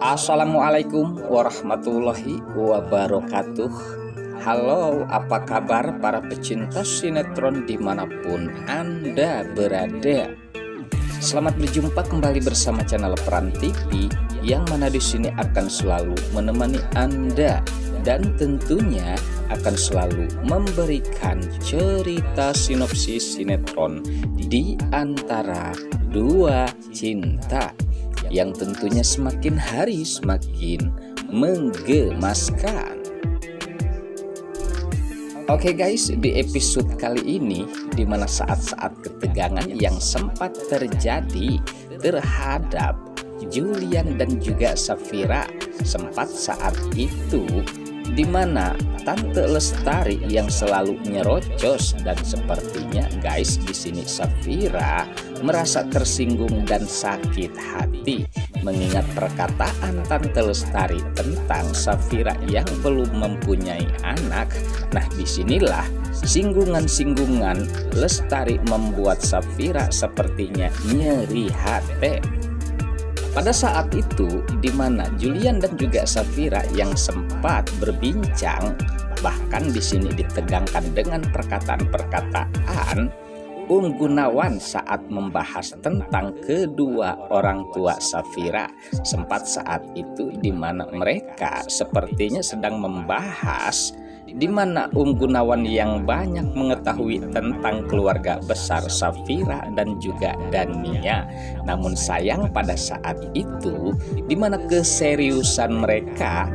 Assalamualaikum warahmatullahi wabarakatuh. Halo, apa kabar para pecinta sinetron dimanapun Anda berada? Selamat berjumpa kembali bersama channel Peran TV, yang mana di sini akan selalu menemani Anda dan tentunya akan selalu memberikan cerita sinopsis sinetron di antara dua cinta yang tentunya semakin hari semakin menggemaskan. Oke guys, di episode kali ini di mana saat-saat ketegangan yang sempat terjadi terhadap Julian dan juga Safira, sempat saat itu di mana Tante Lestari yang selalu nyerocos, dan sepertinya guys di sini Safira merasa tersinggung dan sakit hati mengingat perkataan Tante Lestari tentang Safira yang belum mempunyai anak. Nah, disinilah singgungan-singgungan Lestari membuat Safira sepertinya nyeri hati. Pada saat itu di mana Julian dan juga Safira yang sempat berbincang, bahkan di sini ditegangkan dengan perkataan-perkataan Gunawan saat membahas tentang kedua orang tua Safira. Sempat saat itu di mana mereka sepertinya sedang membahas di mana Gunawan yang banyak mengetahui tentang keluarga besar Safira dan juga Dania. Namun sayang pada saat itu di mana keseriusan mereka,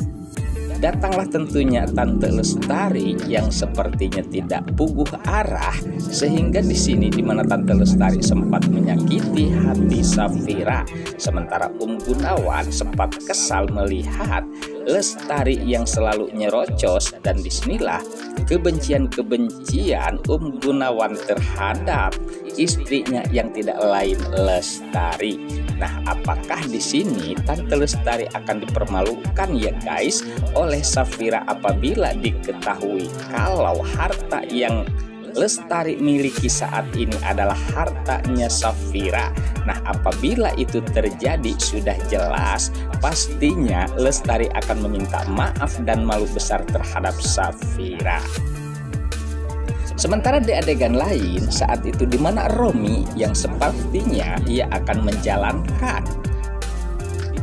datanglah tentunya Tante Lestari yang sepertinya tidak puguh arah, sehingga di sini di mana Tante Lestari sempat menyakiti hati Safira, sementara Gunawan sempat kesal melihat Lestari yang selalu nyerocos, dan disinilah kebencian-kebencian Gunawan terhadap istrinya yang tidak lain Lestari. Nah, apakah di sini Tante Lestari akan dipermalukan ya guys oleh Safira apabila diketahui kalau harta yang Lestari miliki saat ini adalah hartanya Safira? Nah, apabila itu terjadi sudah jelas pastinya Lestari akan meminta maaf dan malu besar terhadap Safira. Sementara di adegan lain saat itu di mana Romi yang sepertinya ia akan menjalankan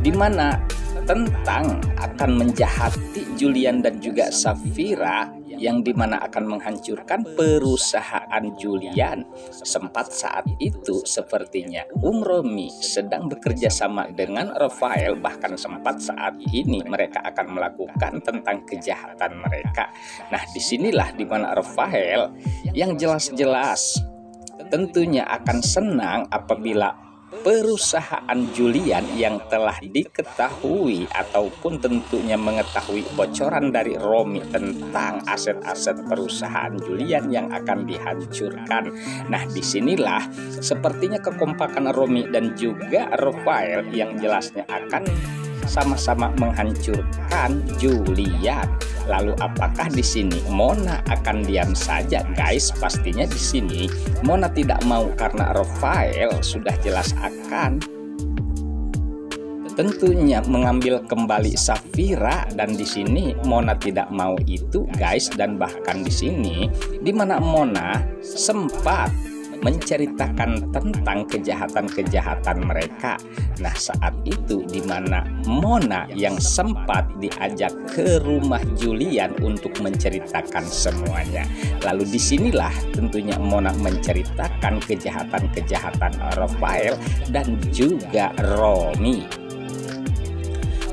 di mana tentang akan menjahati Julian dan juga Safira, yang dimana akan menghancurkan perusahaan Julian. Sempat saat itu sepertinya Romi sedang bekerja sama dengan Rafael, bahkan sempat saat ini mereka akan melakukan tentang kejahatan mereka. Nah, disinilah dimana Rafael yang jelas-jelas tentunya akan senang apabila perusahaan Julian yang telah diketahui ataupun tentunya mengetahui bocoran dari Romi tentang aset-aset perusahaan Julian yang akan dihancurkan. Nah, disinilah sepertinya kekompakan Romi dan juga Rafael yang jelasnya akan sama-sama menghancurkan Julian. Lalu apakah di sini Mona akan diam saja guys? Pastinya di sini Mona tidak mau karena Rafael sudah jelas akan tentunya mengambil kembali Safira, dan di sini Mona tidak mau itu guys. Dan bahkan di sini di mana Mona sempat menceritakan tentang kejahatan-kejahatan mereka. Nah, saat itu di mana Mona yang sempat diajak ke rumah Julian untuk menceritakan semuanya. Lalu disinilah tentunya Mona menceritakan kejahatan-kejahatan Rafael dan juga Romi.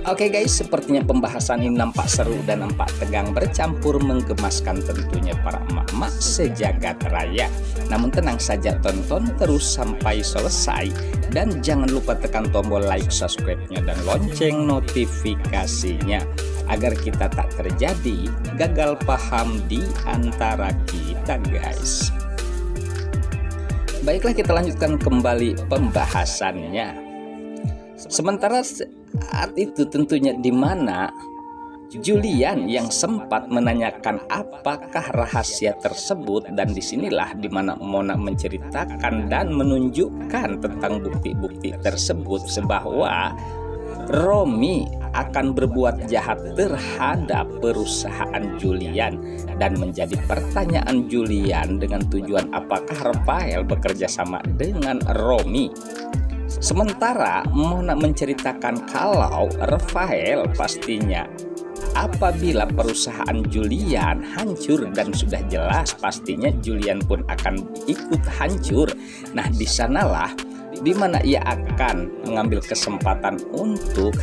Oke guys, sepertinya pembahasan ini nampak seru dan nampak tegang bercampur menggemaskan tentunya para emak-emak sejagat raya. Namun tenang saja, tonton terus sampai selesai dan jangan lupa tekan tombol like, subscribe-nya dan lonceng notifikasinya agar kita tak terjadi gagal paham di antara kita guys. Baiklah, kita lanjutkan kembali pembahasannya. Sementara saat itu tentunya di mana Julian yang sempat menanyakan apakah rahasia tersebut, dan disinilah dimana Mona menceritakan dan menunjukkan tentang bukti-bukti tersebut bahwa Romi akan berbuat jahat terhadap perusahaan Julian, dan menjadi pertanyaan Julian dengan tujuan apakah Rafael bekerja sama dengan Romi. Sementara Mona menceritakan kalau Rafael pastinya apabila perusahaan Julian hancur, dan sudah jelas pastinya Julian pun akan ikut hancur. Nah, di sanalah dimana ia akan mengambil kesempatan untuk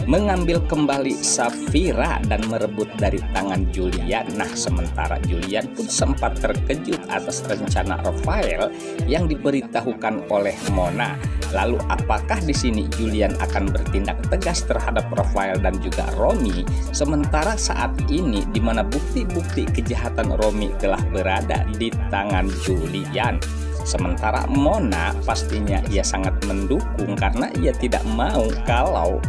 mengambil kembali Safira dan merebut dari tangan Julian. Nah, sementara Julian pun sempat terkejut atas rencana Rafael yang diberitahukan oleh Mona. Lalu apakah di sini Julian akan bertindak tegas terhadap Rafael dan juga Romi? Sementara saat ini di mana bukti-bukti kejahatan Romi telah berada di tangan Julian. Sementara Mona pastinya ia sangat mendukung karena ia tidak mau kalau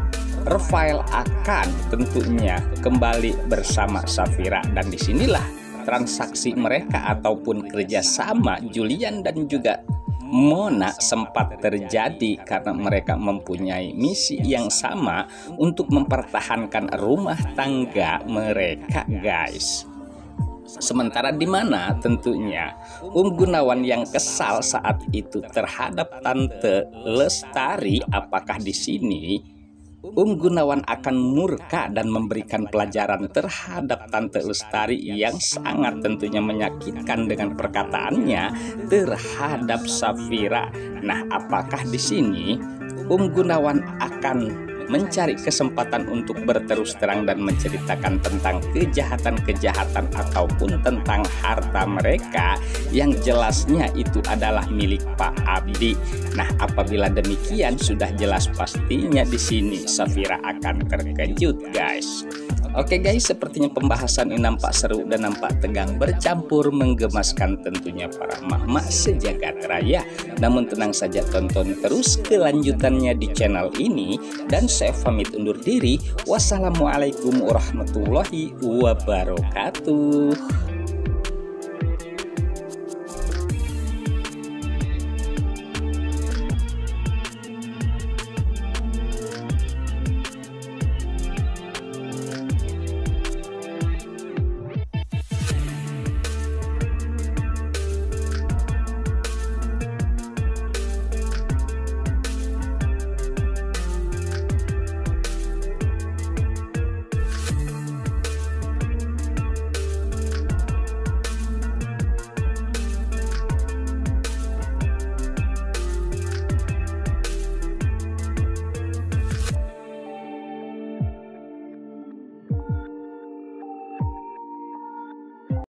Rafael akan tentunya kembali bersama Safira, dan disinilah transaksi mereka ataupun kerjasama Julian dan juga Mona sempat terjadi karena mereka mempunyai misi yang sama untuk mempertahankan rumah tangga mereka, guys. Sementara di mana tentunya Gunawan yang kesal saat itu terhadap Tante Lestari, apakah di sini Gunawan akan murka dan memberikan pelajaran terhadap Tante Lestari yang sangat tentunya menyakitkan dengan perkataannya terhadap Safira. Nah, apakah di sini Gunawan akan mencari kesempatan untuk berterus terang dan menceritakan tentang kejahatan-kejahatan ataupun tentang harta mereka yang jelasnya itu adalah milik Pak Abdi. Nah, apabila demikian sudah jelas pastinya di sini Safira akan terkejut, guys. Oke guys, sepertinya pembahasan ini nampak seru dan nampak tegang bercampur menggemaskan tentunya para emak-emak sejagat raya. Namun tenang saja, tonton terus kelanjutannya di channel ini. Dan saya pamit undur diri. Wassalamualaikum warahmatullahi wabarakatuh.